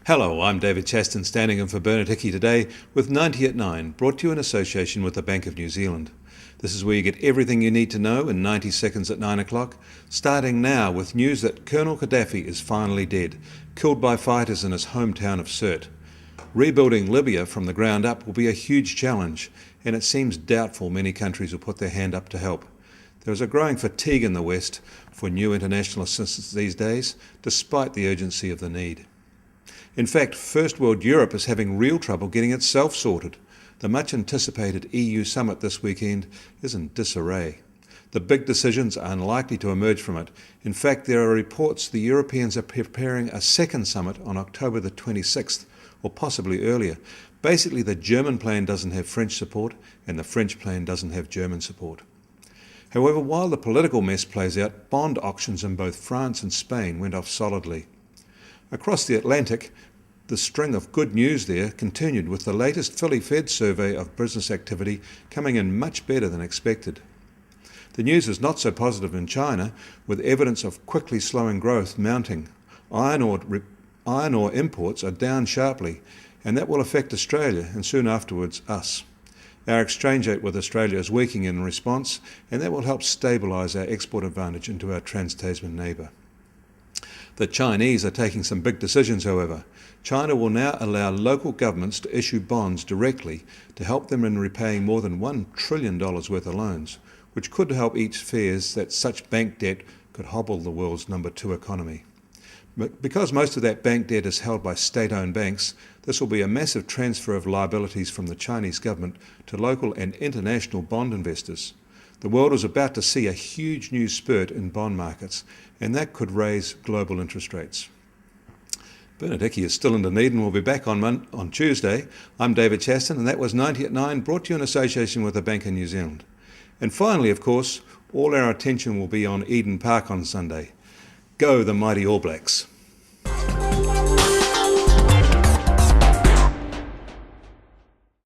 Hello, I'm David Chaston, standing in for Bernard Hickey today with 90 at 9, brought to you in association with the Bank of New Zealand. This is where you get everything you need to know in 90 seconds at 9 o'clock, starting now with news that Colonel Gaddafi is finally dead, killed by fighters in his hometown of Sirte. Rebuilding Libya from the ground up will be a huge challenge, and it seems doubtful many countries will put their hand up to help. There is a growing fatigue in the West for new international assistance these days, despite the urgency of the need. In fact, First World Europe is having real trouble getting itself sorted. The much-anticipated EU summit this weekend is in disarray. The big decisions are unlikely to emerge from it. In fact, there are reports the Europeans are preparing a second summit on October the 26th, or possibly earlier. Basically, the German plan doesn't have French support, and the French plan doesn't have German support. However, while the political mess plays out, bond auctions in both France and Spain went off solidly. Across the Atlantic, the string of good news there continued, with the latest Philly Fed survey of business activity coming in much better than expected. The news is not so positive in China, with evidence of quickly slowing growth mounting. Iron ore imports are down sharply, and that will affect Australia and soon afterwards us. Our exchange rate with Australia is weakening in response, and that will help stabilise our export advantage into our trans-Tasman neighbour. The Chinese are taking some big decisions, however. China will now allow local governments to issue bonds directly to help them in repaying more than $1 trillion worth of loans, which could help ease fears that such bank debt could hobble the world's number 2 economy. But because most of that bank debt is held by state-owned banks, this will be a massive transfer of liabilities from the Chinese government to local and international bond investors. The world is about to see a huge new spurt in bond markets, and that could raise global interest rates. Bernard Hickey is still in Dunedin. We'll be back on Tuesday. I'm David Chaston, and that was 90 at 9, brought to you in association with the Bank of New Zealand. And finally, of course, all our attention will be on Eden Park on Sunday. Go the mighty All Blacks.